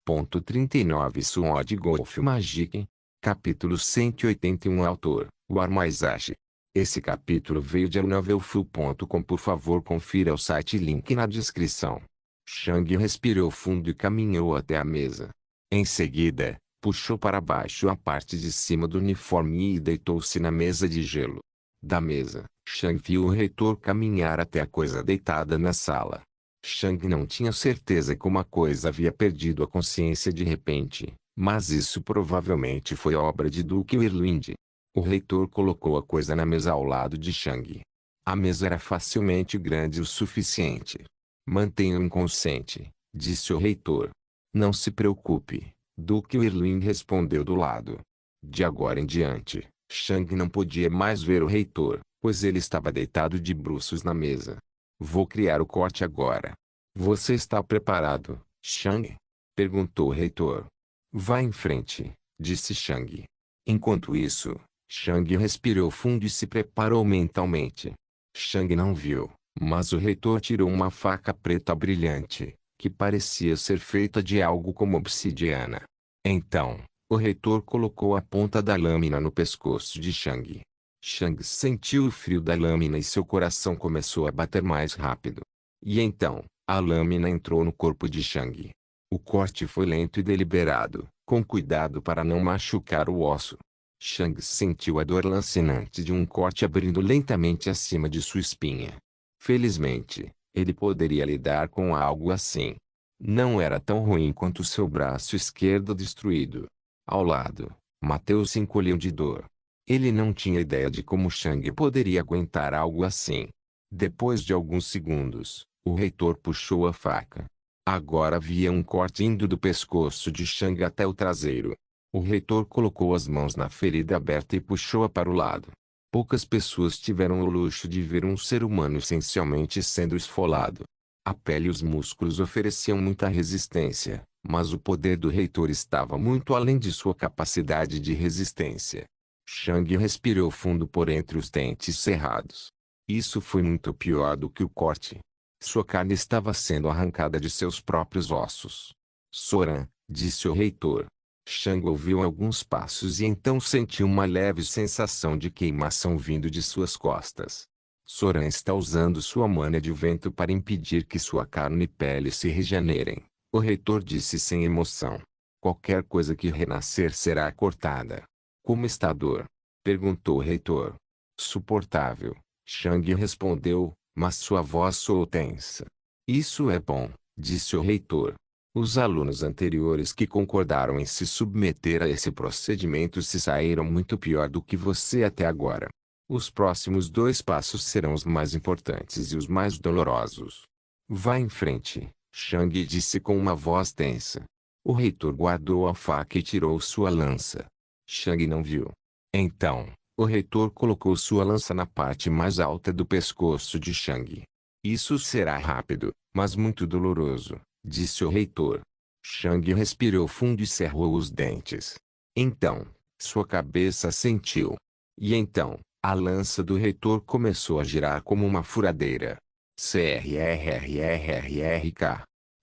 39 Sword Golf Magic. Capítulo 181 Autor, War Maizashi. Esse capítulo veio de novelfull.com. Por favor confira o site, link na descrição. Shang respirou fundo e caminhou até a mesa. Em seguida, puxou para baixo a parte de cima do uniforme e deitou-se na mesa de gelo. Da mesa, Shang viu o reitor caminhar até a coisa deitada na sala. Shang não tinha certeza como a coisa havia perdido a consciência de repente, mas isso provavelmente foi obra de Duke Whirlwind. O reitor colocou a coisa na mesa ao lado de Shang. A mesa era facilmente grande o suficiente. Mantenha-o inconsciente, disse o reitor. Não se preocupe, Duke Whirlwind respondeu do lado. De agora em diante, Shang não podia mais ver o reitor, pois ele estava deitado de bruços na mesa. Vou criar o corte agora. Você está preparado, Shang? Perguntou o reitor. Vá em frente, disse Shang. Enquanto isso, Shang respirou fundo e se preparou mentalmente. Shang não viu, mas o reitor tirou uma faca preta brilhante, que parecia ser feita de algo como obsidiana. Então, o reitor colocou a ponta da lâmina no pescoço de Shang. Shang sentiu o frio da lâmina e seu coração começou a bater mais rápido. E então, a lâmina entrou no corpo de Shang. O corte foi lento e deliberado, com cuidado para não machucar o osso. Shang sentiu a dor lancinante de um corte abrindo lentamente acima de sua espinha. Felizmente, ele poderia lidar com algo assim. Não era tão ruim quanto seu braço esquerdo destruído. Ao lado, Mateus se encolheu de dor. Ele não tinha ideia de como Shang poderia aguentar algo assim. Depois de alguns segundos, o reitor puxou a faca. Agora havia um corte indo do pescoço de Shang até o traseiro. O reitor colocou as mãos na ferida aberta e puxou-a para o lado. Poucas pessoas tiveram o luxo de ver um ser humano essencialmente sendo esfolado. A pele e os músculos ofereciam muita resistência, mas o poder do reitor estava muito além de sua capacidade de resistência. Shang respirou fundo por entre os dentes cerrados. Isso foi muito pior do que o corte. Sua carne estava sendo arrancada de seus próprios ossos. Soran, disse o reitor. Shang ouviu alguns passos e então sentiu uma leve sensação de queimação vindo de suas costas. Soran está usando sua mana de vento para impedir que sua carne e pele se regenerem, o reitor disse sem emoção. Qualquer coisa que renascer será cortada. Como está a dor? Perguntou o reitor. Suportável, Shang respondeu, mas sua voz soou tensa. Isso é bom, disse o reitor. Os alunos anteriores que concordaram em se submeter a esse procedimento se saíram muito pior do que você até agora. Os próximos 2 passos serão os mais importantes e os mais dolorosos. Vá em frente, Shang disse com uma voz tensa. O reitor guardou a faca e tirou sua lança. Shang não viu. Então, o reitor colocou sua lança na parte mais alta do pescoço de Shang. Isso será rápido, mas muito doloroso, disse o reitor. Shang respirou fundo e cerrou os dentes. Então, sua cabeça sentiu. E então, a lança do reitor começou a girar como uma furadeira. Crrrrrk.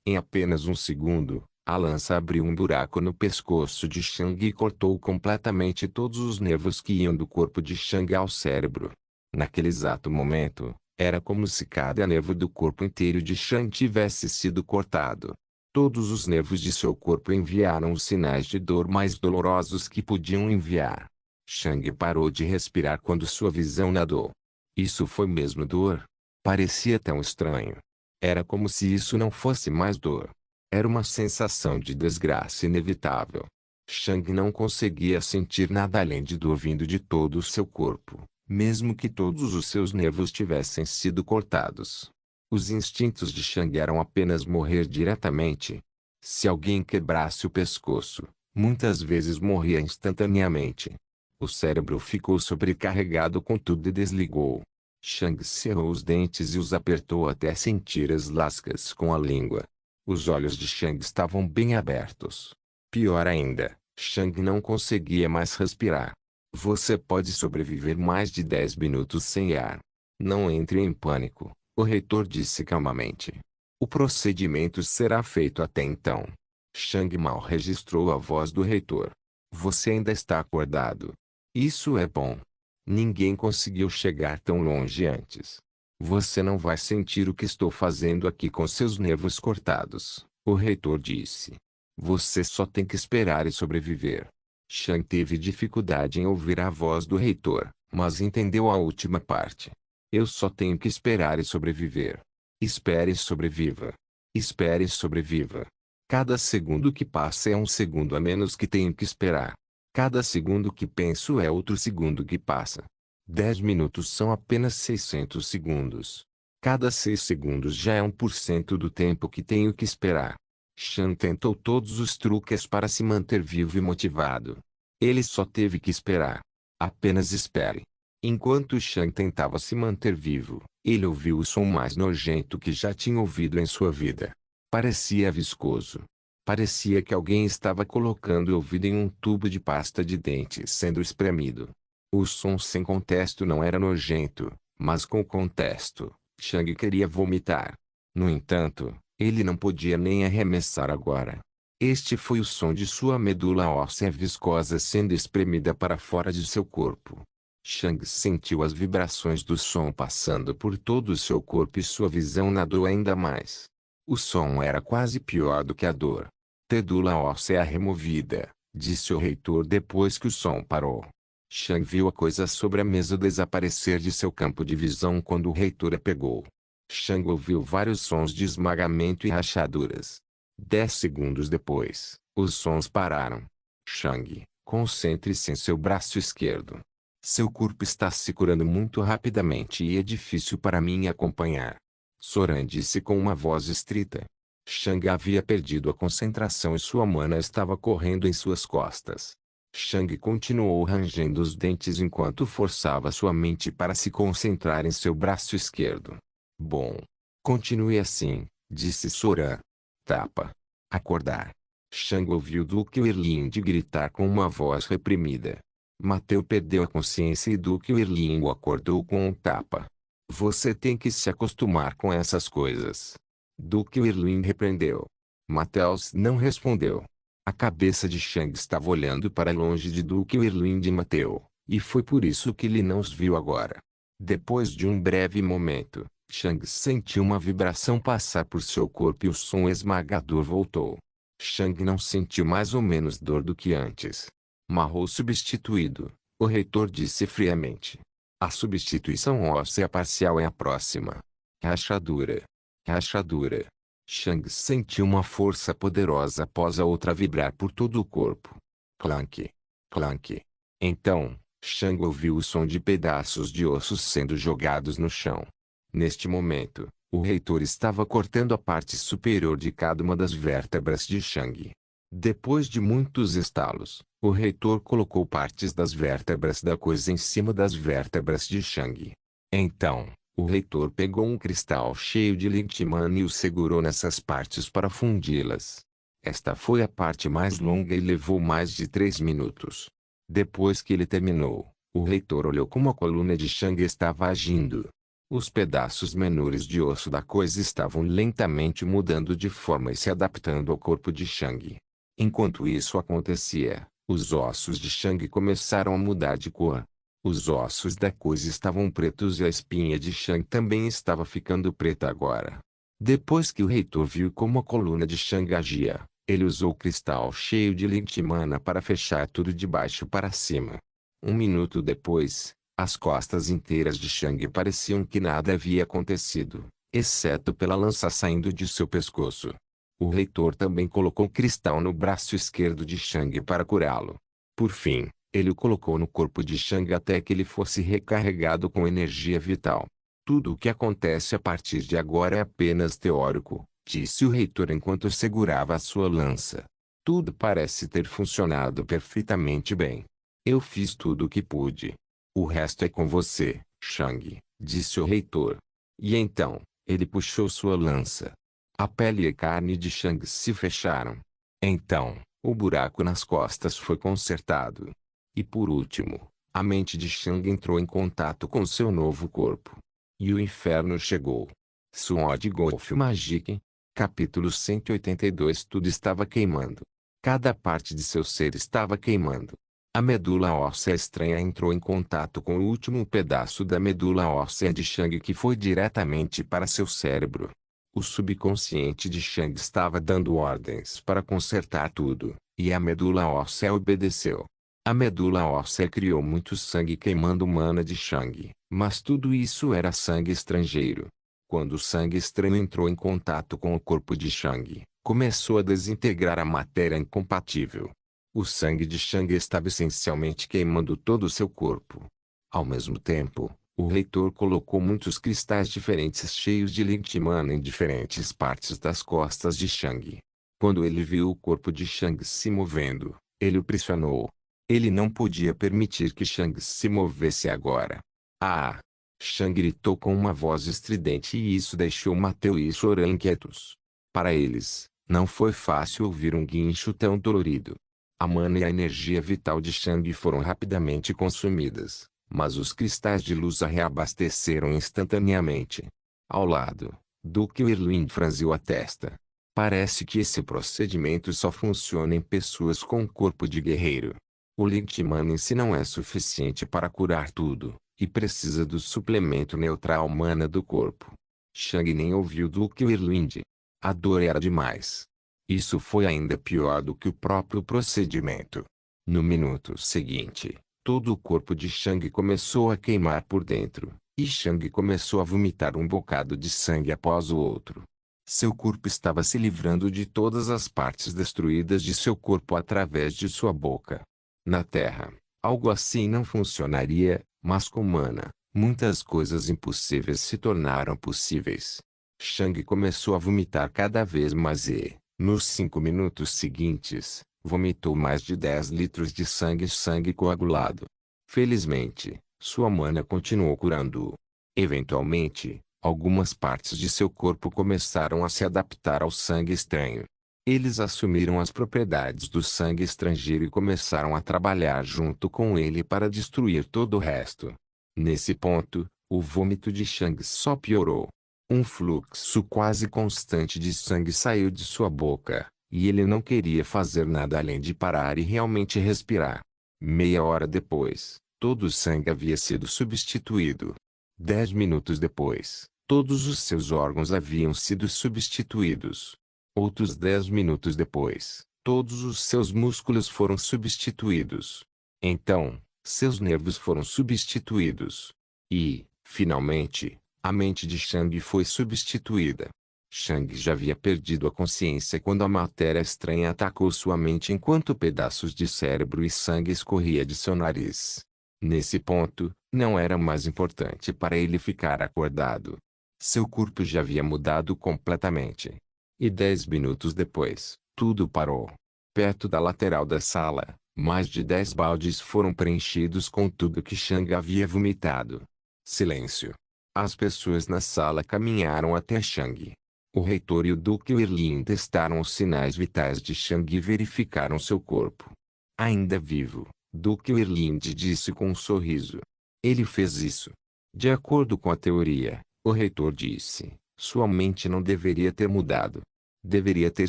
Em apenas um segundo, a lança abriu um buraco no pescoço de Shang e cortou completamente todos os nervos que iam do corpo de Shang ao cérebro. Naquele exato momento, era como se cada nervo do corpo inteiro de Shang tivesse sido cortado. Todos os nervos de seu corpo enviaram os sinais de dor mais dolorosos que podiam enviar. Shang parou de respirar quando sua visão nadou. Isso foi mesmo dor? Parecia tão estranho. Era como se isso não fosse mais dor. Era uma sensação de desgraça inevitável. Shang não conseguia sentir nada além de dor vindo de todo o seu corpo, mesmo que todos os seus nervos tivessem sido cortados. Os instintos de Shang eram apenas morrer diretamente. Se alguém quebrasse o pescoço, muitas vezes morria instantaneamente. O cérebro ficou sobrecarregado com tudo e desligou. Shang cerrou os dentes e os apertou até sentir as lascas com a língua. Os olhos de Shang estavam bem abertos. Pior ainda, Shang não conseguia mais respirar. Você pode sobreviver mais de 10 minutos sem ar. Não entre em pânico, o reitor disse calmamente. O procedimento será feito até então. Shang mal registrou a voz do reitor. Você ainda está acordado. Isso é bom. Ninguém conseguiu chegar tão longe antes. Você não vai sentir o que estou fazendo aqui com seus nervos cortados, o reitor disse. Você só tem que esperar e sobreviver. Shang teve dificuldade em ouvir a voz do reitor, mas entendeu a última parte. Eu só tenho que esperar e sobreviver. Espere e sobreviva. Espere e sobreviva. Cada segundo que passa é um segundo a menos que tenho que esperar. Cada segundo que penso é outro segundo que passa. 10 minutos são apenas 600 segundos. Cada 6 segundos já é 1% do tempo que tenho que esperar. Shang tentou todos os truques para se manter vivo e motivado. Ele só teve que esperar. Apenas espere. Enquanto Shang tentava se manter vivo, ele ouviu o som mais nojento que já tinha ouvido em sua vida. Parecia viscoso. Parecia que alguém estava colocando o ouvido em um tubo de pasta de dente sendo espremido. O som sem contexto não era nojento, mas com contexto, Shang queria vomitar. No entanto, ele não podia nem arremessar agora. Este foi o som de sua medula óssea viscosa sendo espremida para fora de seu corpo. Shang sentiu as vibrações do som passando por todo o seu corpo e sua visão nadou ainda mais. O som era quase pior do que a dor. Medula óssea removida, disse o reitor depois que o som parou. Shang viu a coisa sobre a mesa desaparecer de seu campo de visão quando o reitor a pegou. Shang ouviu vários sons de esmagamento e rachaduras. 10 segundos depois, os sons pararam. Shang, concentre-se em seu braço esquerdo. Seu corpo está se curando muito rapidamente e é difícil para mim acompanhar. Soran disse com uma voz estrita. Shang havia perdido a concentração e sua mana estava correndo em suas costas. Shang continuou rangendo os dentes enquanto forçava sua mente para se concentrar em seu braço esquerdo. Bom. Continue assim, disse Soran. Tapa. Acordar. Shang ouviu Duque Erlind gritar com uma voz reprimida. Mateu perdeu a consciência e Duque Erlind o acordou com um tapa. Você tem que se acostumar com essas coisas. Duque Erlind repreendeu. Mateus não respondeu. A cabeça de Shang estava olhando para longe de Duque Erlind e Mateu, e foi por isso que ele não os viu agora. Depois de um breve momento, Shang sentiu uma vibração passar por seu corpo e o som esmagador voltou. Shang não sentiu mais ou menos dor do que antes. Marrou substituído, o reitor disse friamente. A substituição óssea parcial é a próxima. Rachadura. Rachadura. Shang sentiu uma força poderosa após a outra vibrar por todo o corpo. Clank. Clank. Então, Shang ouviu o som de pedaços de ossos sendo jogados no chão. Neste momento, o reitor estava cortando a parte superior de cada uma das vértebras de Shang. Depois de muitos estalos, o reitor colocou partes das vértebras da coisa em cima das vértebras de Shang. Então, o reitor pegou um cristal cheio de Lintiman e o segurou nessas partes para fundi-las. Esta foi a parte mais longa e levou mais de 3 minutos. Depois que ele terminou, o reitor olhou como a coluna de Shang estava agindo. Os pedaços menores de osso da coisa estavam lentamente mudando de forma e se adaptando ao corpo de Shang. Enquanto isso acontecia, os ossos de Shang começaram a mudar de cor. Os ossos da coisa estavam pretos e a espinha de Shang também estava ficando preta agora. Depois que o reitor viu como a coluna de Shang agia, ele usou o cristal cheio de Lintimana para fechar tudo de baixo para cima. 1 minuto depois, as costas inteiras de Shang pareciam que nada havia acontecido, exceto pela lança saindo de seu pescoço. O reitor também colocou cristal no braço esquerdo de Shang para curá-lo. Por fim, ele o colocou no corpo de Shang até que ele fosse recarregado com energia vital. Tudo o que acontece a partir de agora é apenas teórico, disse o reitor enquanto segurava a sua lança. Tudo parece ter funcionado perfeitamente bem. Eu fiz tudo o que pude. O resto é com você, Shang, disse o reitor. E então, ele puxou sua lança. A pele e a carne de Shang se fecharam. Então, o buraco nas costas foi consertado. E por último, a mente de Shang entrou em contato com seu novo corpo. E o inferno chegou. Sword Golf Magic. Capítulo 182. Tudo estava queimando. Cada parte de seu ser estava queimando. A medula óssea estranha entrou em contato com o último pedaço da medula óssea de Shang que foi diretamente para seu cérebro. O subconsciente de Shang estava dando ordens para consertar tudo, e a medula óssea obedeceu. A medula óssea criou muito sangue queimando mana de Shang, mas tudo isso era sangue estrangeiro. Quando o sangue estranho entrou em contato com o corpo de Shang, começou a desintegrar a matéria incompatível. O sangue de Shang estava essencialmente queimando todo o seu corpo. Ao mesmo tempo, o reitor colocou muitos cristais diferentes cheios de Link Mana em diferentes partes das costas de Shang. Quando ele viu o corpo de Shang se movendo, ele o pressionou. Ele não podia permitir que Shang se movesse agora. Ah! Shang gritou com uma voz estridente e isso deixou Mateu e Choran inquietos. Para eles, não foi fácil ouvir um guincho tão dolorido. A mana e a energia vital de Shang foram rapidamente consumidas, mas os cristais de luz a reabasteceram instantaneamente. Ao lado, Duque Irwin franziu a testa. Parece que esse procedimento só funciona em pessoas com um corpo de guerreiro. O Link Mana em si não é suficiente para curar tudo, e precisa do suplemento neutral mana do corpo. Shang nem ouviu Duque Irwind. A dor era demais. Isso foi ainda pior do que o próprio procedimento. No minuto seguinte, todo o corpo de Shang começou a queimar por dentro, e Shang começou a vomitar um bocado de sangue após o outro. Seu corpo estava se livrando de todas as partes destruídas de seu corpo através de sua boca. Na Terra, algo assim não funcionaria, mas com mana, muitas coisas impossíveis se tornaram possíveis. Shang começou a vomitar cada vez mais e, nos 5 minutos seguintes, vomitou mais de 10 litros de sangue coagulado. Felizmente, sua mana continuou curando-o. Eventualmente, algumas partes de seu corpo começaram a se adaptar ao sangue estranho. Eles assumiram as propriedades do sangue estrangeiro e começaram a trabalhar junto com ele para destruir todo o resto. Nesse ponto, o vômito de Shang só piorou. Um fluxo quase constante de sangue saiu de sua boca, e ele não queria fazer nada além de parar e realmente respirar. Meia hora depois, todo o sangue havia sido substituído. 10 minutos depois, todos os seus órgãos haviam sido substituídos. Outros 10 minutos depois, todos os seus músculos foram substituídos. Então, seus nervos foram substituídos. E, finalmente, a mente de Shang foi substituída. Shang já havia perdido a consciência quando a matéria estranha atacou sua mente enquanto pedaços de cérebro e sangue escorria de seu nariz. Nesse ponto, não era mais importante para ele ficar acordado. Seu corpo já havia mudado completamente. E 10 minutos depois, tudo parou. Perto da lateral da sala, mais de 10 baldes foram preenchidos com tudo que Shang havia vomitado. Silêncio. As pessoas na sala caminharam até Shang. O reitor e o Duque Irlin testaram os sinais vitais de Shang e verificaram seu corpo. Ainda vivo, Duque Irlin disse com um sorriso. Ele fez isso. De acordo com a teoria, o reitor disse, sua mente não deveria ter mudado. Deveria ter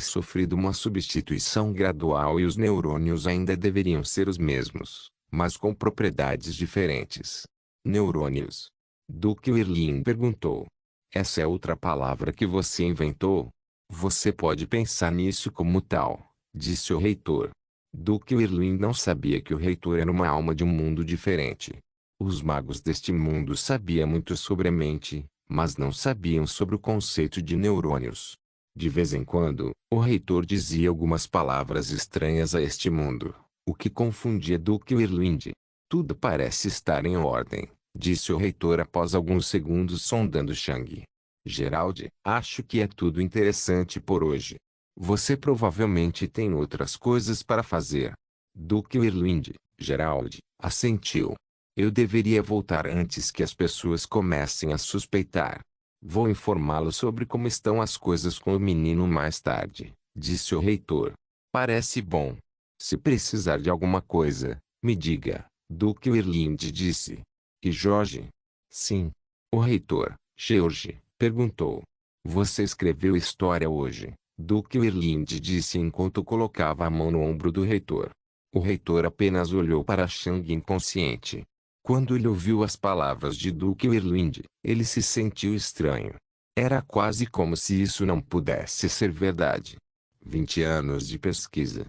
sofrido uma substituição gradual e os neurônios ainda deveriam ser os mesmos, mas com propriedades diferentes. Neurônios? Duque Irlin perguntou. Essa é outra palavra que você inventou? Você pode pensar nisso como tal, disse o reitor. Duque Irlin não sabia que o reitor era uma alma de um mundo diferente. Os magos deste mundo sabiam muito sobre a mente, mas não sabiam sobre o conceito de neurônios. De vez em quando, o reitor dizia algumas palavras estranhas a este mundo, o que confundia Duque Irlwind. Tudo parece estar em ordem, disse o reitor após alguns segundos sondando Shang. Gerald, acho que é tudo interessante por hoje. Você provavelmente tem outras coisas para fazer. Duque Irlwind, Gerald, assentiu. Eu deveria voltar antes que as pessoas comecem a suspeitar. Vou informá-lo sobre como estão as coisas com o menino mais tarde, disse o reitor. Parece bom. Se precisar de alguma coisa, me diga, Duque Irlind disse. E Jorge? Sim. O reitor, George, perguntou. Você escreveu história hoje, Duque Irlinde disse enquanto colocava a mão no ombro do reitor. O reitor apenas olhou para Chang inconsciente. Quando ele ouviu as palavras de Duque Irlinde, ele se sentiu estranho. Era quase como se isso não pudesse ser verdade. 20 anos de pesquisa.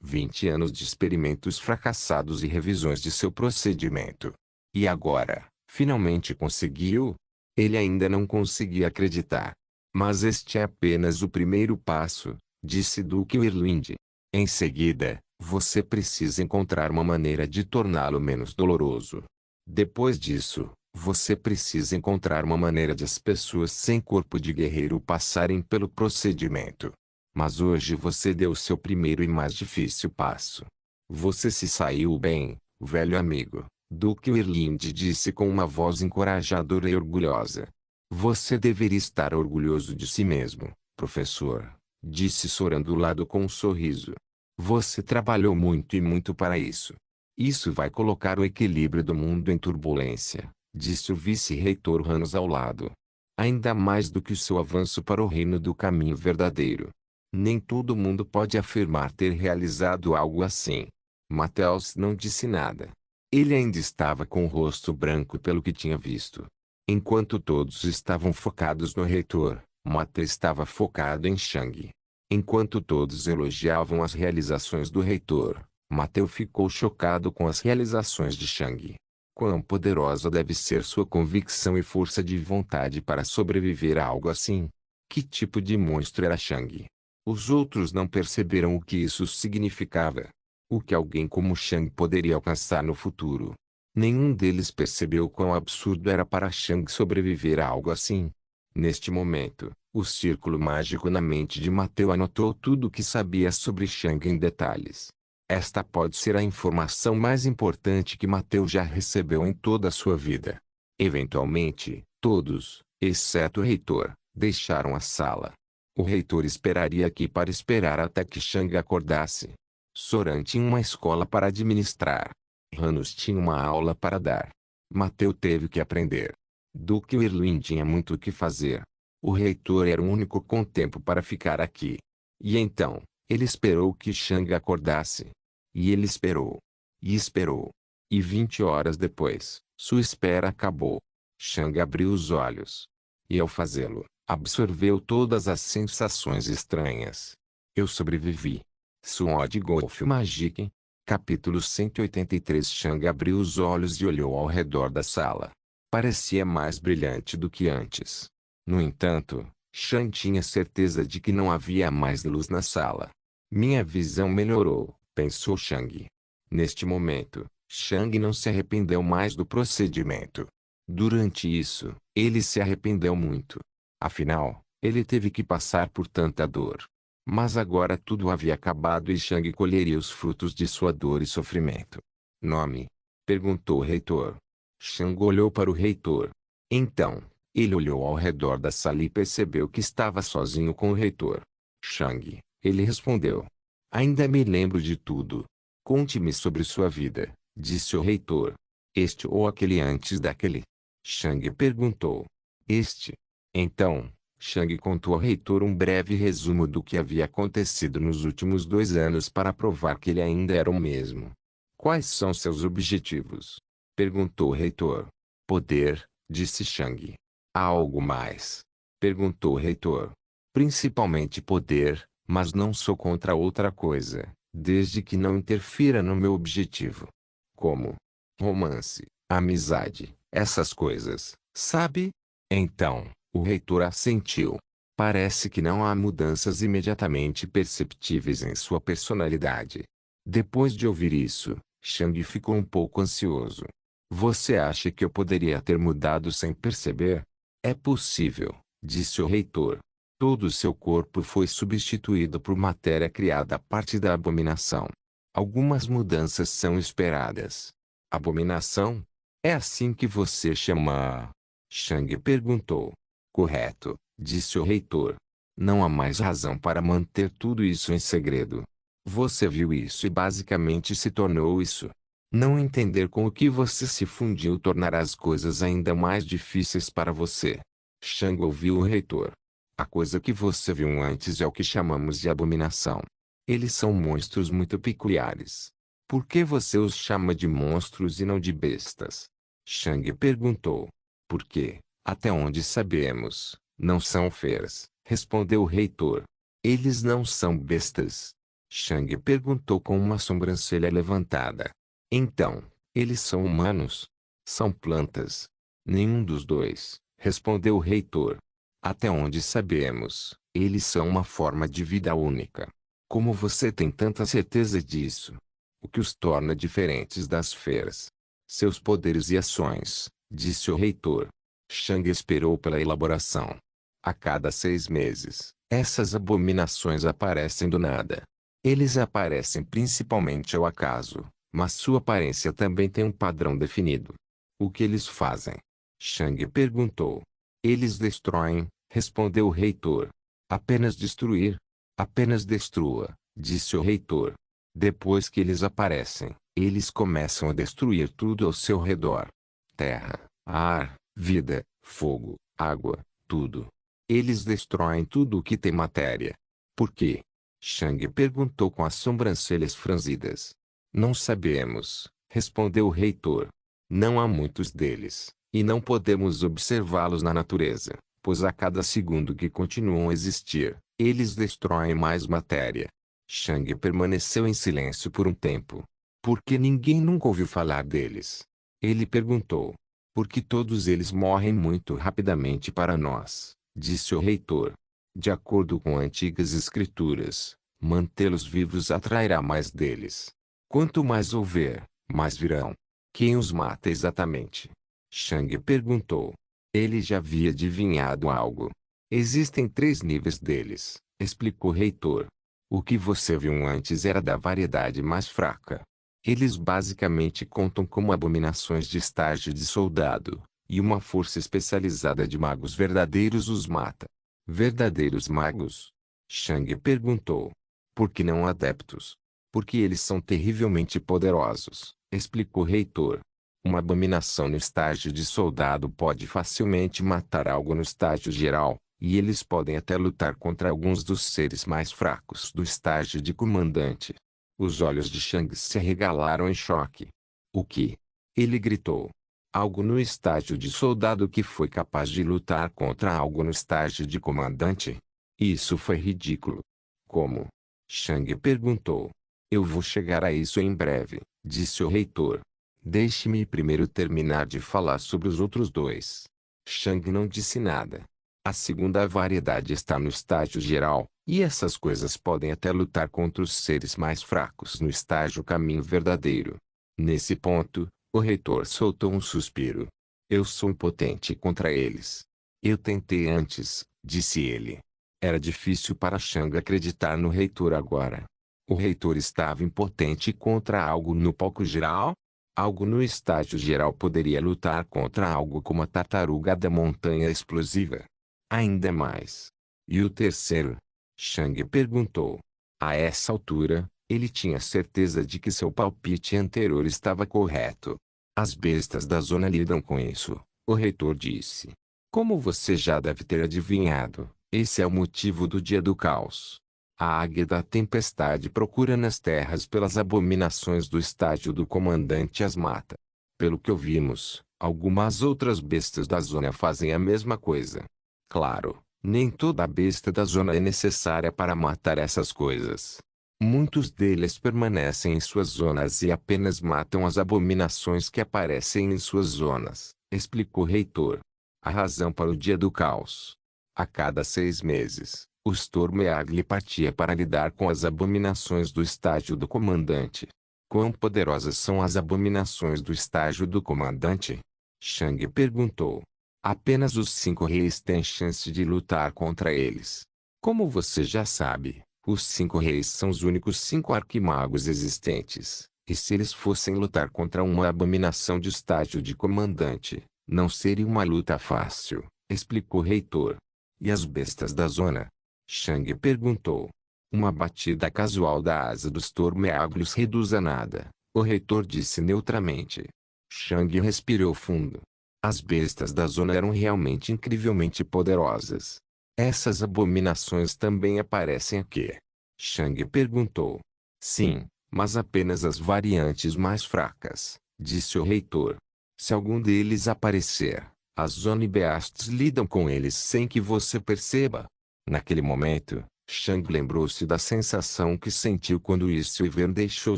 20 anos de experimentos fracassados e revisões de seu procedimento. E agora, finalmente conseguiu? Ele ainda não conseguia acreditar. Mas este é apenas o primeiro passo, disse Duque Irlinde. Em seguida, você precisa encontrar uma maneira de torná-lo menos doloroso. Depois disso, você precisa encontrar uma maneira de as pessoas sem corpo de guerreiro passarem pelo procedimento. Mas hoje você deu seu primeiro e mais difícil passo. Você se saiu bem, velho amigo, Duque Irlinde disse com uma voz encorajadora e orgulhosa. Você deveria estar orgulhoso de si mesmo, professor, disse Soran do lado com um sorriso. Você trabalhou muito e muito para isso. Isso vai colocar o equilíbrio do mundo em turbulência, disse o vice-reitor Ranos ao lado. Ainda mais do que o seu avanço para o reino do caminho verdadeiro. Nem todo mundo pode afirmar ter realizado algo assim. Mateus não disse nada. Ele ainda estava com o rosto branco pelo que tinha visto. Enquanto todos estavam focados no reitor, Mateus estava focado em Chang. Enquanto todos elogiavam as realizações do reitor, Mateus ficou chocado com as realizações de Chang. Quão poderosa deve ser sua convicção e força de vontade para sobreviver a algo assim? Que tipo de monstro era Chang? Os outros não perceberam o que isso significava. O que alguém como Chang poderia alcançar no futuro. Nenhum deles percebeu quão absurdo era para Chang sobreviver a algo assim. Neste momento, o círculo mágico na mente de Mateus anotou tudo o que sabia sobre Chang em detalhes. Esta pode ser a informação mais importante que Mateus já recebeu em toda a sua vida. Eventualmente, todos, exceto o reitor, deixaram a sala. O reitor esperaria aqui para esperar até que Chang acordasse. Soran tinha uma escola para administrar. Ranos tinha uma aula para dar. Mateus teve que aprender. Duque Irlin tinha muito o que fazer. O reitor era o único com tempo para ficar aqui. E então, ele esperou que Chang acordasse. E ele esperou. E esperou. E 20 horas depois, sua espera acabou. Chang abriu os olhos. E ao fazê-lo, absorveu todas as sensações estranhas. Eu sobrevivi. Sword Golf Magic. Capítulo 183. Chang abriu os olhos e olhou ao redor da sala. Parecia mais brilhante do que antes. No entanto, Chang tinha certeza de que não havia mais luz na sala. Minha visão melhorou, pensou Chang. Neste momento, Chang não se arrependeu mais do procedimento. Durante isso, ele se arrependeu muito. Afinal, ele teve que passar por tanta dor. Mas agora tudo havia acabado e Chang colheria os frutos de sua dor e sofrimento. Nome? Perguntou o reitor. Chang olhou para o reitor. Então, ele olhou ao redor da sala e percebeu que estava sozinho com o reitor. Chang, ele respondeu. Ainda me lembro de tudo. Conte-me sobre sua vida, disse o reitor. Este ou aquele antes daquele? Chang perguntou. Este. Então, Chang contou ao reitor um breve resumo do que havia acontecido nos últimos 2 anos para provar que ele ainda era o mesmo. Quais são seus objetivos? Perguntou o reitor. Poder, disse Chang. Há algo mais? Perguntou o reitor. Principalmente poder, mas não sou contra outra coisa, desde que não interfira no meu objetivo. Como? Romance, amizade, essas coisas, sabe? Então, o reitor assentiu. Parece que não há mudanças imediatamente perceptíveis em sua personalidade. Depois de ouvir isso, Chang ficou um pouco ansioso. Você acha que eu poderia ter mudado sem perceber? É possível, disse o reitor. Todo o seu corpo foi substituído por matéria criada a partir da abominação. Algumas mudanças são esperadas. Abominação? É assim que você chama? Chang perguntou. Correto, disse o reitor. Não há mais razão para manter tudo isso em segredo. Você viu isso e basicamente se tornou isso. Não entender com o que você se fundiu tornará as coisas ainda mais difíceis para você. Chang ouviu o reitor. A coisa que você viu antes é o que chamamos de abominação. Eles são monstros muito peculiares. Por que você os chama de monstros e não de bestas? Shang perguntou. Por quê? Até onde sabemos, não são feras, respondeu o reitor. Eles não são bestas. Shang perguntou com uma sobrancelha levantada. Então, eles são humanos? São plantas? Nenhum dos dois, respondeu o reitor. Até onde sabemos, eles são uma forma de vida única. Como você tem tanta certeza disso? O que os torna diferentes das feras? Seus poderes e ações, disse o reitor. Shang esperou pela elaboração. A cada 6 meses, essas abominações aparecem do nada. Eles aparecem principalmente ao acaso, mas sua aparência também tem um padrão definido. O que eles fazem? Shang perguntou. Eles destroem, respondeu o reitor. Apenas destruir? Apenas destrua, disse o reitor. Depois que eles aparecem, eles começam a destruir tudo ao seu redor. Terra, ar, vida, fogo, água, tudo. Eles destroem tudo o que tem matéria. Por quê? Shang perguntou com as sobrancelhas franzidas. Não sabemos, respondeu o reitor. Não há muitos deles, e não podemos observá-los na natureza, pois a cada segundo que continuam a existir, eles destroem mais matéria. Shang permaneceu em silêncio por um tempo. Por que ninguém nunca ouviu falar deles? Ele perguntou. Porque todos eles morrem muito rapidamente para nós, disse o reitor. De acordo com antigas escrituras, mantê-los vivos atrairá mais deles. Quanto mais houver, mais virão. Quem os mata exatamente? Shang perguntou. Ele já havia adivinhado algo. Existem 3 níveis deles, explicou o reitor. O que você viu antes era da variedade mais fraca. Eles basicamente contam como abominações de estágio de soldado, e uma força especializada de magos verdadeiros os mata. Verdadeiros magos? Shang perguntou. Por que não adeptos? Porque eles são terrivelmente poderosos, explicou o reitor. Uma abominação no estágio de soldado pode facilmente matar algo no estágio geral, e eles podem até lutar contra alguns dos seres mais fracos do estágio de comandante. Os olhos de Shang se arregalaram em choque. O que? Ele gritou. Algo no estágio de soldado que foi capaz de lutar contra algo no estágio de comandante? Isso foi ridículo. Como? Shang perguntou. Eu vou chegar a isso em breve, disse o reitor. Deixe-me primeiro terminar de falar sobre os outros 2. Shang não disse nada. A segunda variedade está no estágio geral, e essas coisas podem até lutar contra os seres mais fracos no estágio caminho verdadeiro. Nesse ponto, o reitor soltou um suspiro. Eu sou impotente contra eles. Eu tentei antes, disse ele. Era difícil para Shang acreditar no reitor agora. O reitor estava impotente contra algo no palco geral? Algo no estágio geral poderia lutar contra algo como a tartaruga da montanha explosiva. Ainda mais. E o terceiro? Shang perguntou. A essa altura, ele tinha certeza de que seu palpite anterior estava correto. As bestas da zona lidam com isso, o reitor disse. Como você já deve ter adivinhado, esse é o motivo do dia do caos. A águia da tempestade procura nas terras pelas abominações do estágio do comandante e as mata. Pelo que ouvimos, algumas outras bestas da zona fazem a mesma coisa. Claro, nem toda besta da zona é necessária para matar essas coisas. Muitos deles permanecem em suas zonas e apenas matam as abominações que aparecem em suas zonas, explicou o reitor. A razão para o dia do caos. A cada 6 meses, o Stormeagle partia para lidar com as abominações do estágio do comandante. Quão poderosas são as abominações do estágio do comandante? Shang perguntou. Apenas os 5 reis têm chance de lutar contra eles. Como você já sabe, os 5 reis são os únicos 5 arquimagos existentes, e se eles fossem lutar contra uma abominação de estágio de comandante, não seria uma luta fácil, explicou o reitor. E as bestas da zona? Shang perguntou. Uma batida casual da asa dos Stormeaglos reduz a nada, o reitor disse neutramente. Shang respirou fundo. As bestas da zona eram realmente incrivelmente poderosas. Essas abominações também aparecem aqui? Shang perguntou. Sim, mas apenas as variantes mais fracas, disse o reitor. Se algum deles aparecer, as Onibeasts lidam com eles sem que você perceba. Naquele momento, Shang lembrou-se da sensação que sentiu quando Isilver deixou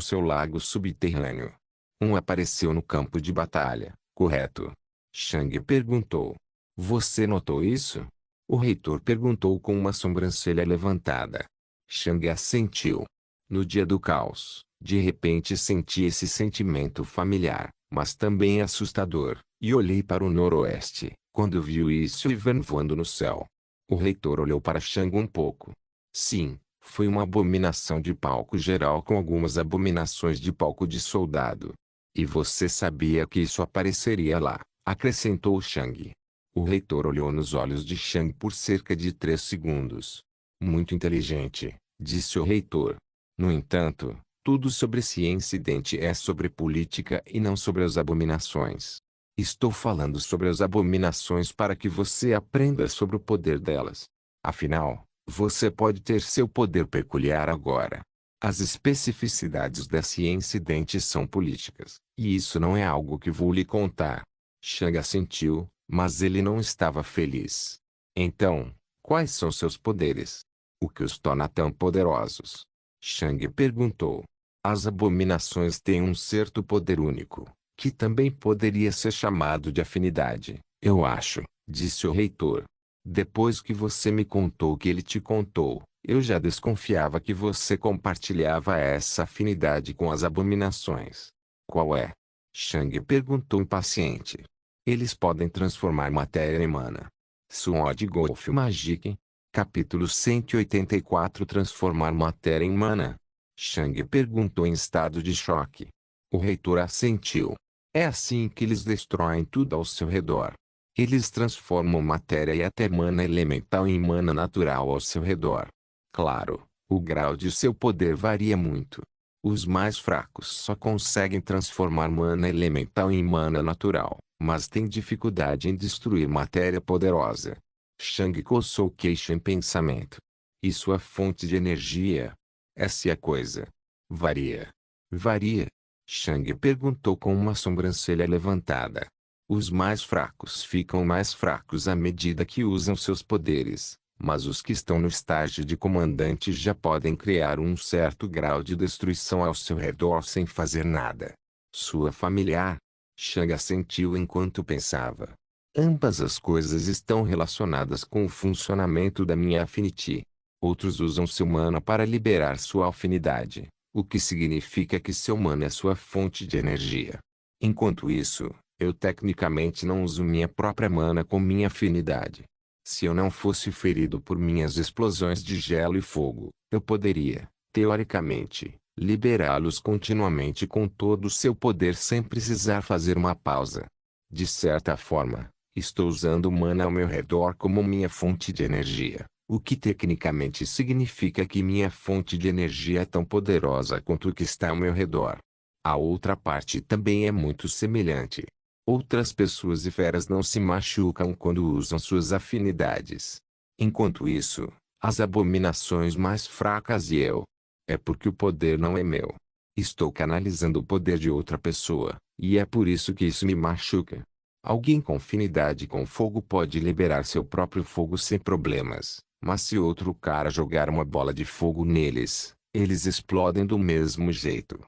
seu lago subterrâneo. Um apareceu no campo de batalha, correto? Shang perguntou. Você notou isso? O reitor perguntou com uma sobrancelha levantada. Shang assentiu. No dia do caos, de repente senti esse sentimento familiar, mas também assustador, e olhei para o noroeste, quando vi o Isilver voando no céu. O reitor olhou para Shang um pouco. Sim, foi uma abominação de palco geral com algumas abominações de palco de soldado. E você sabia que isso apareceria lá, acrescentou Shang. O reitor olhou nos olhos de Shang por cerca de 3 segundos. Muito inteligente, disse o reitor. No entanto, tudo sobre esse incidente é sobre política e não sobre as abominações. Estou falando sobre as abominações para que você aprenda sobre o poder delas. Afinal, você pode ter seu poder peculiar agora. As especificidades desse incidente são políticas, e isso não é algo que vou lhe contar. Shang assentiu, mas ele não estava feliz. Então, quais são seus poderes? O que os torna tão poderosos? Shang perguntou. As abominações têm um certo poder único, que também poderia ser chamado de afinidade, eu acho, disse o reitor. Depois que você me contou o que ele te contou, eu já desconfiava que você compartilhava essa afinidade com as abominações. Qual é? Shang perguntou impaciente. Eles podem transformar matéria em mana. Sword Golf Magic. Capítulo 184 Transformar matéria em mana. Shang perguntou em estado de choque. O reitor assentiu. É assim que eles destroem tudo ao seu redor. Eles transformam matéria e até mana elemental em mana natural ao seu redor. Claro, o grau de seu poder varia muito. Os mais fracos só conseguem transformar mana elemental em mana natural, mas têm dificuldade em destruir matéria poderosa. Shang coçou o queixo em pensamento. E sua fonte de energia? Essa é a coisa. Varia. Varia? Shang perguntou com uma sobrancelha levantada. Os mais fracos ficam mais fracos à medida que usam seus poderes, mas os que estão no estágio de comandante já podem criar um certo grau de destruição ao seu redor sem fazer nada. Sua familiar? Shang assentiu enquanto pensava. Ambas as coisas estão relacionadas com o funcionamento da minha Affinity. Outros usam seu mana para liberar sua afinidade, o que significa que seu mana é sua fonte de energia. Enquanto isso, eu tecnicamente não uso minha própria mana com minha afinidade. Se eu não fosse ferido por minhas explosões de gelo e fogo, eu poderia, teoricamente, liberá-los continuamente com todo o seu poder sem precisar fazer uma pausa. De certa forma, estou usando o mana ao meu redor como minha fonte de energia, o que tecnicamente significa que minha fonte de energia é tão poderosa quanto o que está ao meu redor. A outra parte também é muito semelhante. Outras pessoas e feras não se machucam quando usam suas afinidades. Enquanto isso, as abominações mais fracas e eu. É porque o poder não é meu. Estou canalizando o poder de outra pessoa, e é por isso que isso me machuca. Alguém com afinidade com fogo pode liberar seu próprio fogo sem problemas, mas se outro cara jogar uma bola de fogo neles, eles explodem do mesmo jeito.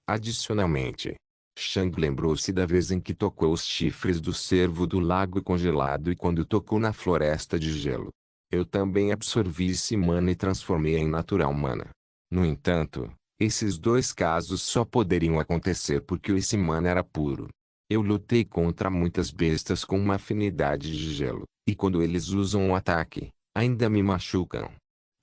Adicionalmente, Shang lembrou-se da vez em que tocou os chifres do cervo do lago congelado e quando tocou na floresta de gelo. Eu também absorvi esse mana e transformei em natural mana. No entanto, esses dois casos só poderiam acontecer porque esse mana era puro. Eu lutei contra muitas bestas com uma afinidade de gelo, e quando eles usam um ataque, ainda me machucam.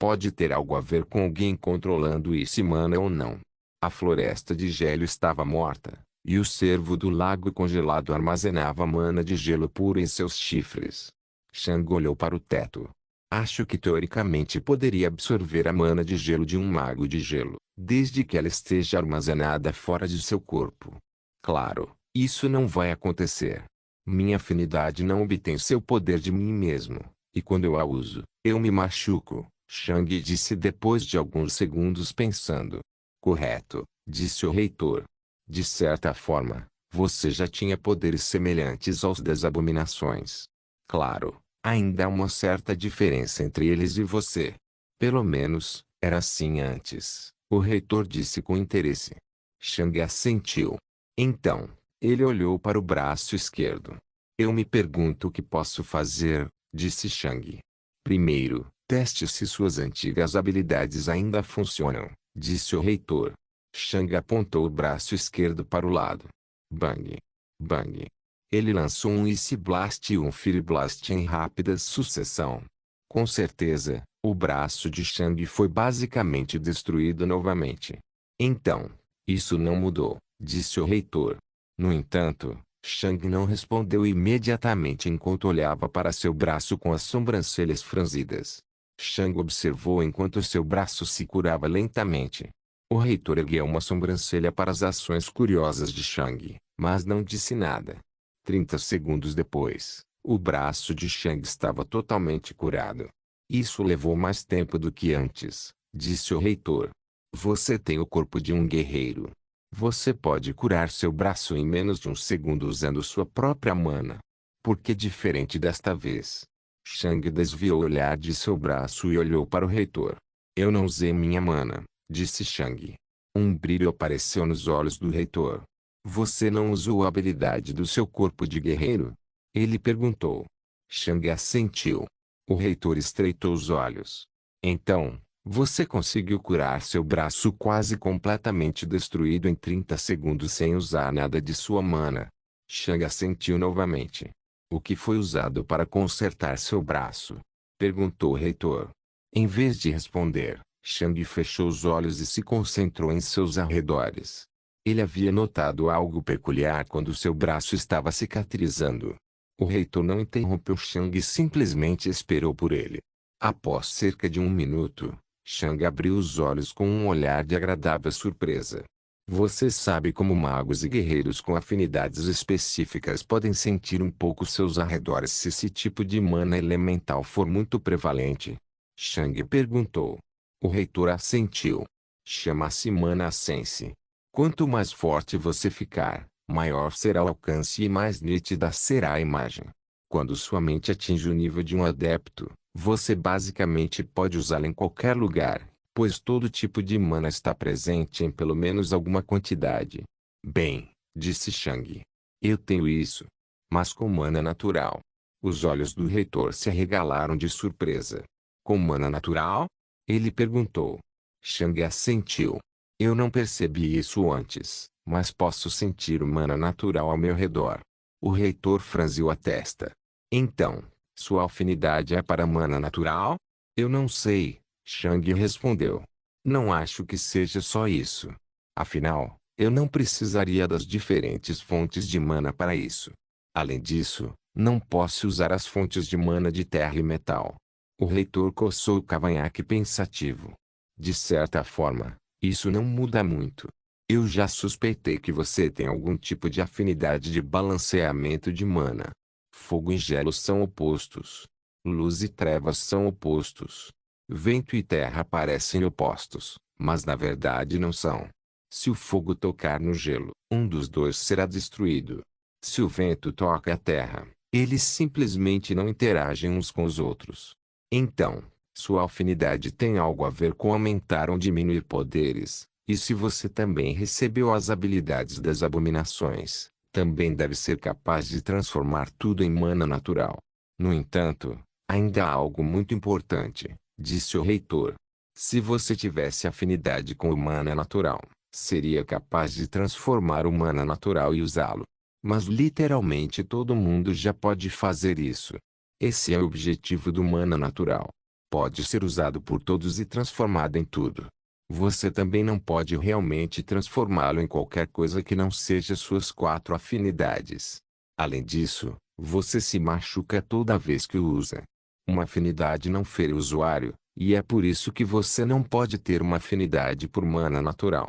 Pode ter algo a ver com alguém controlando esse mana ou não. A floresta de gelo estava morta, e o cervo do lago congelado armazenava mana de gelo puro em seus chifres. Shang olhou para o teto. Acho que teoricamente poderia absorver a mana de gelo de um mago de gelo, desde que ela esteja armazenada fora de seu corpo. Claro, isso não vai acontecer. Minha afinidade não obtém seu poder de mim mesmo, e quando eu a uso, Eu me machuco, Shang disse depois de alguns segundos pensando. Correto, disse o reitor. De certa forma, você já tinha poderes semelhantes aos das abominações. Claro, ainda há uma certa diferença entre eles e você. Pelo menos, era assim antes, o reitor disse com interesse. Shang assentiu. Então, ele olhou para o braço esquerdo. Eu me pergunto o que posso fazer, disse Shang. Primeiro, teste se suas antigas habilidades ainda funcionam, disse o reitor. Shang apontou o braço esquerdo para o lado. Bang! Bang! Ele lançou um Ice Blast e um Fire Blast em rápida sucessão. Com certeza, o braço de Shang foi basicamente destruído novamente. Então, isso não mudou, disse o reitor. No entanto, Shang não respondeu imediatamente enquanto olhava para seu braço com as sobrancelhas franzidas. Shang observou enquanto seu braço se curava lentamente. O reitor ergueu uma sobrancelha para as ações curiosas de Shang, mas não disse nada. 30 segundos depois, o braço de Shang estava totalmente curado. Isso levou mais tempo do que antes, disse o reitor. Você tem o corpo de um guerreiro. Você pode curar seu braço em menos de um segundo usando sua própria mana. Por que diferente desta vez? Shang desviou o olhar de seu braço e olhou para o reitor. Eu não usei minha mana, disse Shang. Um brilho apareceu nos olhos do reitor. Você não usou a habilidade do seu corpo de guerreiro? Ele perguntou. Shang assentiu. O reitor estreitou os olhos. Então, você conseguiu curar seu braço quase completamente destruído em 30 segundos sem usar nada de sua mana. Shang assentiu novamente. O que foi usado para consertar seu braço? Perguntou o reitor. Em vez de responder, Shang fechou os olhos e se concentrou em seus arredores. Ele havia notado algo peculiar quando seu braço estava cicatrizando. O reitor não interrompeu Shang e simplesmente esperou por ele. Após cerca de um minuto, Shang abriu os olhos com um olhar de agradável surpresa. Você sabe como magos e guerreiros com afinidades específicas podem sentir um pouco seus arredores se esse tipo de mana elemental for muito prevalente? Shang perguntou. O reitor assentiu. Chama-se Mana Sense. Quanto mais forte você ficar, maior será o alcance e mais nítida será a imagem. Quando sua mente atinge o nível de um adepto, você basicamente pode usá-la em qualquer lugar, pois todo tipo de mana está presente em pelo menos alguma quantidade. Bem, disse Shang. Eu tenho isso. Mas com mana natural. Os olhos do reitor se arregalaram de surpresa. Com mana natural? Ele perguntou. Shang assentiu. Eu não percebi isso antes, mas posso sentir o mana natural ao meu redor. O reitor franziu a testa. Então, sua afinidade é para mana natural? Eu não sei, Shang respondeu. Não acho que seja só isso. Afinal, eu não precisaria das diferentes fontes de mana para isso. Além disso, não posso usar as fontes de mana de terra e metal. O reitor coçou o cavanhaque pensativo. De certa forma, isso não muda muito. Eu já suspeitei que você tem algum tipo de afinidade de balanceamento de mana. Fogo e gelo são opostos. Luz e trevas são opostos. Vento e terra parecem opostos, mas na verdade não são. Se o fogo tocar no gelo, um dos dois será destruído. Se o vento toca a terra, eles simplesmente não interagem uns com os outros. Então, sua afinidade tem algo a ver com aumentar ou diminuir poderes, e se você também recebeu as habilidades das abominações, também deve ser capaz de transformar tudo em mana natural. No entanto, ainda há algo muito importante, disse o reitor. Se você tivesse afinidade com o mana natural, seria capaz de transformar o mana natural e usá-lo. Mas literalmente todo mundo já pode fazer isso. Esse é o objetivo do mana natural. Pode ser usado por todos e transformado em tudo. Você também não pode realmente transformá-lo em qualquer coisa que não seja suas 4 afinidades. Além disso, você se machuca toda vez que o usa. Uma afinidade não fere o usuário, e é por isso que você não pode ter uma afinidade por mana natural.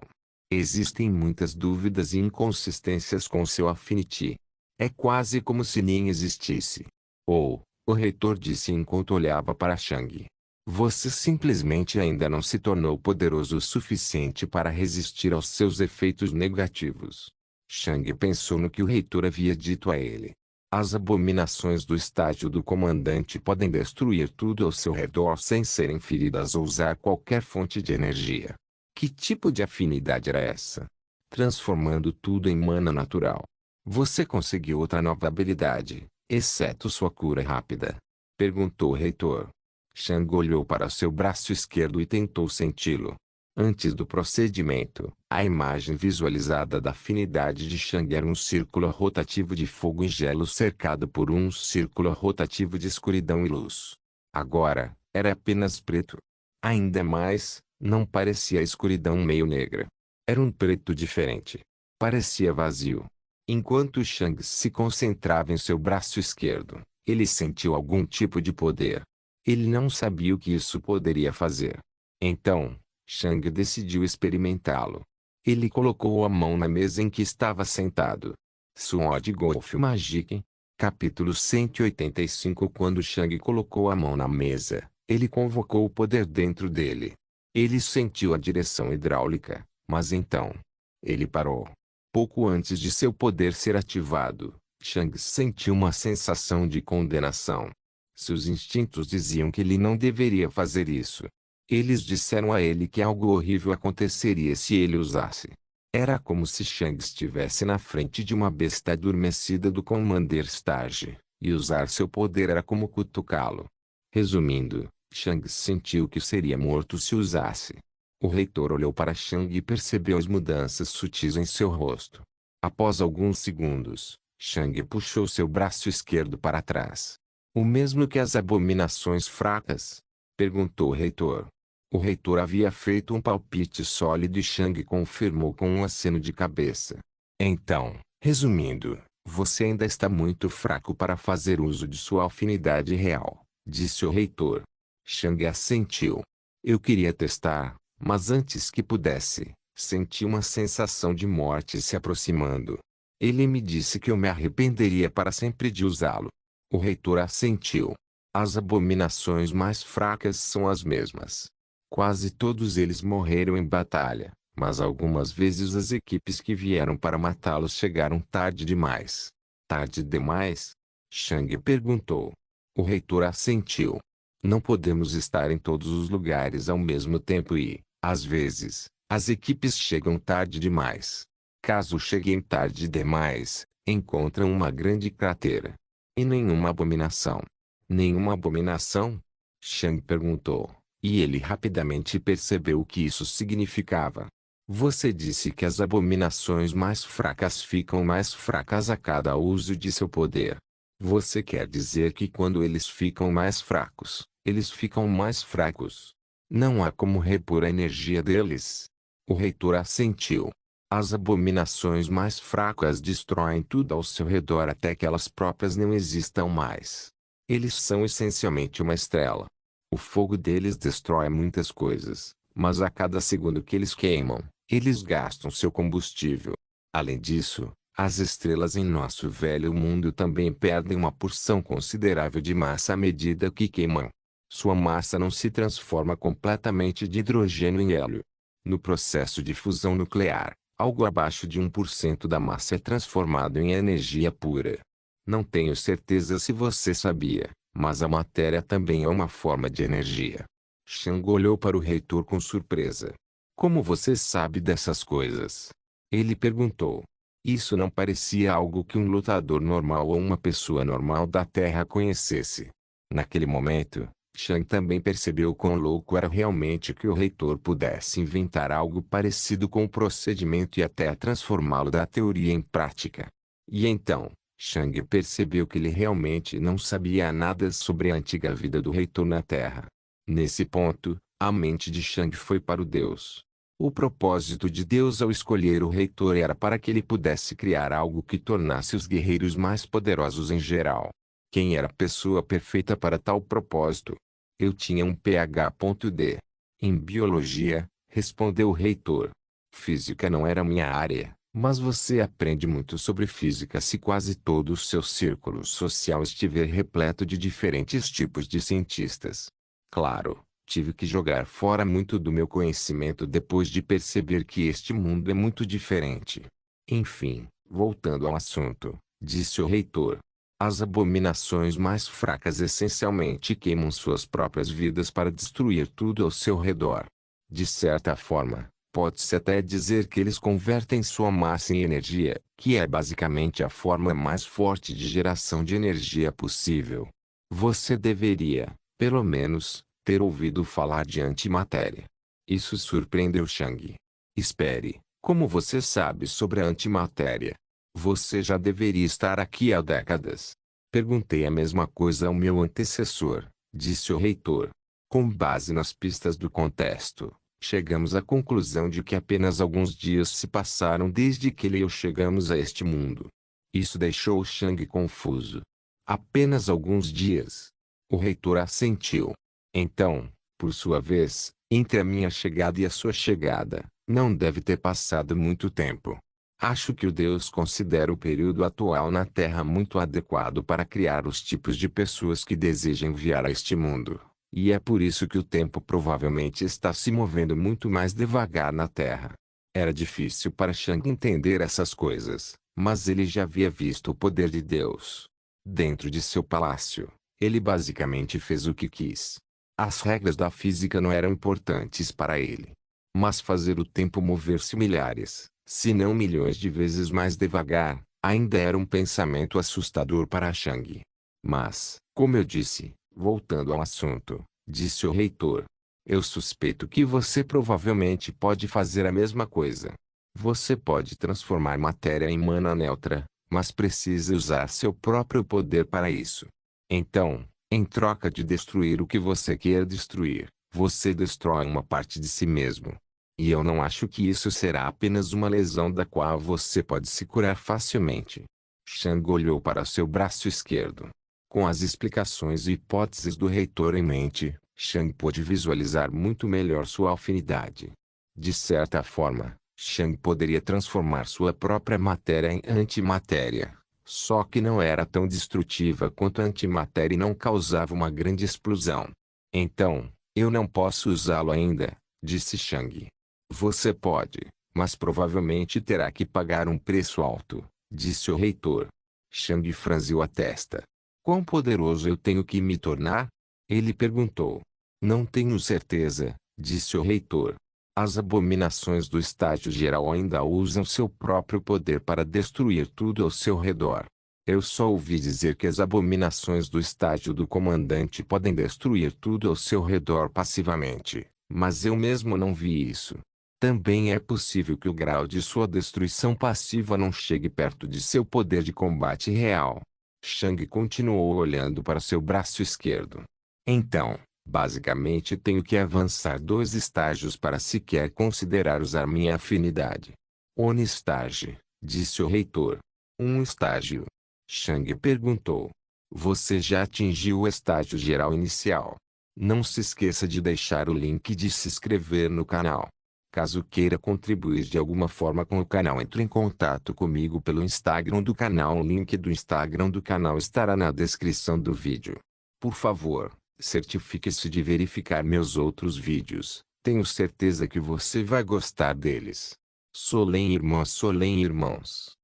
Existem muitas dúvidas e inconsistências com seu Affinity. É quase como se nem existisse. Ou, O reitor disse enquanto olhava para Shang. Você simplesmente ainda não se tornou poderoso o suficiente para resistir aos seus efeitos negativos. Shang pensou no que o reitor havia dito a ele. As abominações do estágio do comandante podem destruir tudo ao seu redor sem serem feridas ou usar qualquer fonte de energia. Que tipo de afinidade era essa? Transformando tudo em mana natural. Você conseguiu outra nova habilidade, exceto sua cura rápida? Perguntou o reitor. Shang olhou para seu braço esquerdo e tentou senti-lo. Antes do procedimento, a imagem visualizada da afinidade de Shang era um círculo rotativo de fogo e gelo cercado por um círculo rotativo de escuridão e luz. Agora, era apenas preto. Ainda mais, não parecia escuridão meio negra. Era um preto diferente. Parecia vazio. Enquanto Shang se concentrava em seu braço esquerdo, ele sentiu algum tipo de poder. Ele não sabia o que isso poderia fazer. Então, Shang decidiu experimentá-lo. Ele colocou a mão na mesa em que estava sentado. Sword Golf Magic. Capítulo 185. Quando Shang colocou a mão na mesa, ele convocou o poder dentro dele. Ele sentiu a direção hidráulica, mas então, ele parou. Pouco antes de seu poder ser ativado, Shang sentiu uma sensação de condenação. Seus instintos diziam que ele não deveria fazer isso. Eles disseram a ele que algo horrível aconteceria se ele usasse. Era como se Shang estivesse na frente de uma besta adormecida do Commander Stage, e usar seu poder era como cutucá-lo. Resumindo, Shang sentiu que seria morto se usasse. O reitor olhou para Shang e percebeu as mudanças sutis em seu rosto. Após alguns segundos, Shang puxou seu braço esquerdo para trás. O mesmo que as abominações fracas? Perguntou o reitor. O reitor havia feito um palpite sólido e Shang confirmou com um aceno de cabeça. Então, resumindo, você ainda está muito fraco para fazer uso de sua afinidade real, disse o reitor. Shang assentiu. Eu queria testar, mas antes que pudesse, senti uma sensação de morte se aproximando. Ele me disse que eu me arrependeria para sempre de usá-lo. O reitor assentiu. As abominações mais fracas são as mesmas. Quase todos eles morreram em batalha, mas algumas vezes as equipes que vieram para matá-los chegaram tarde demais. Tarde demais? Shang perguntou. O reitor assentiu. Não podemos estar em todos os lugares ao mesmo tempo e, às vezes, as equipes chegam tarde demais. Caso cheguem tarde demais, encontram uma grande cratera. E nenhuma abominação. Nenhuma abominação? Shang perguntou, e ele rapidamente percebeu o que isso significava. Você disse que as abominações mais fracas ficam mais fracas a cada uso de seu poder. Você quer dizer que quando eles ficam mais fracos, eles ficam mais fracos? Não há como repor a energia deles? O reitor assentiu. As abominações mais fracas destroem tudo ao seu redor até que elas próprias não existam mais. Eles são essencialmente uma estrela. O fogo deles destrói muitas coisas, mas a cada segundo que eles queimam, eles gastam seu combustível. Além disso, as estrelas em nosso velho mundo também perdem uma porção considerável de massa à medida que queimam. Sua massa não se transforma completamente de hidrogênio em hélio. No processo de fusão nuclear, algo abaixo de 1% da massa é transformado em energia pura. Não tenho certeza se você sabia, mas a matéria também é uma forma de energia. Shang olhou para o reitor com surpresa. Como você sabe dessas coisas? Ele perguntou. Isso não parecia algo que um lutador normal ou uma pessoa normal da Terra conhecesse. Naquele momento, Shang também percebeu quão louco era realmente que o reitor pudesse inventar algo parecido com o procedimento e até transformá-lo da teoria em prática. E então, Shang percebeu que ele realmente não sabia nada sobre a antiga vida do reitor na Terra. Nesse ponto, a mente de Shang foi para o Deus. O propósito de Deus ao escolher o reitor era para que ele pudesse criar algo que tornasse os guerreiros mais poderosos em geral. Quem era a pessoa perfeita para tal propósito? Eu tinha um PhD em biologia, respondeu o reitor. Física não era minha área, Mas você aprende muito sobre física se quase todo o seu círculo social estiver repleto de diferentes tipos de cientistas. Claro, tive que jogar fora muito do meu conhecimento depois de perceber que este mundo é muito diferente. Enfim, voltando ao assunto, disse o reitor. As abominações mais fracas essencialmente queimam suas próprias vidas para destruir tudo ao seu redor. De certa forma, pode-se até dizer que eles convertem sua massa em energia, que é basicamente a forma mais forte de geração de energia possível. Você deveria, pelo menos, ter ouvido falar de antimatéria. Isso surpreendeu Chang. Espere, como você sabe sobre a antimatéria? Você já deveria estar aqui há décadas. Perguntei a mesma coisa ao meu antecessor, disse o reitor. Com base nas pistas do contexto, chegamos à conclusão de que apenas alguns dias se passaram desde que ele e eu chegamos a este mundo. Isso deixou Chang confuso. Apenas alguns dias. O reitor assentiu. Então, por sua vez, entre a minha chegada e a sua chegada, não deve ter passado muito tempo. Acho que o Deus considera o período atual na Terra muito adequado para criar os tipos de pessoas que deseja enviar a este mundo. E é por isso que o tempo provavelmente está se movendo muito mais devagar na Terra. Era difícil para Chang entender essas coisas, mas ele já havia visto o poder de Deus. Dentro de seu palácio, ele basicamente fez o que quis. As regras da física não eram importantes para ele. Mas fazer o tempo mover-se milhares, se não milhões de vezes mais devagar, ainda era um pensamento assustador para Chang. Mas, como eu disse, voltando ao assunto, disse o reitor, eu suspeito que você provavelmente pode fazer a mesma coisa. Você pode transformar matéria em mana neutra, mas precisa usar seu próprio poder para isso. Então, em troca de destruir o que você quer destruir, você destrói uma parte de si mesmo. E eu não acho que isso será apenas uma lesão da qual você pode se curar facilmente. Chang olhou para seu braço esquerdo. Com as explicações e hipóteses do reitor em mente, Chang pôde visualizar muito melhor sua afinidade. De certa forma, Chang poderia transformar sua própria matéria em antimatéria. Só que não era tão destrutiva quanto a antimatéria e não causava uma grande explosão. Então, eu não posso usá-lo ainda, disse Chang. Você pode, mas provavelmente terá que pagar um preço alto, disse o reitor. Chang franziu a testa. Quão poderoso eu tenho que me tornar? Ele perguntou. Não tenho certeza, disse o reitor. As abominações do estágio geral ainda usam seu próprio poder para destruir tudo ao seu redor. Eu só ouvi dizer que as abominações do estágio do comandante podem destruir tudo ao seu redor passivamente, mas eu mesmo não vi isso. Também é possível que o grau de sua destruição passiva não chegue perto de seu poder de combate real. Chang continuou olhando para seu braço esquerdo. Então, basicamente tenho que avançar 2 estágios para sequer considerar usar minha afinidade. Onistage, disse o reitor. Um estágio. Chang perguntou. Você já atingiu o estágio geral inicial. Não se esqueça de deixar o link de se inscrever no canal. Caso queira contribuir de alguma forma com o canal, entre em contato comigo pelo Instagram do canal. O link do Instagram do canal estará na descrição do vídeo. Por favor, certifique-se de verificar meus outros vídeos. Tenho certeza que você vai gostar deles. Solem irmãos.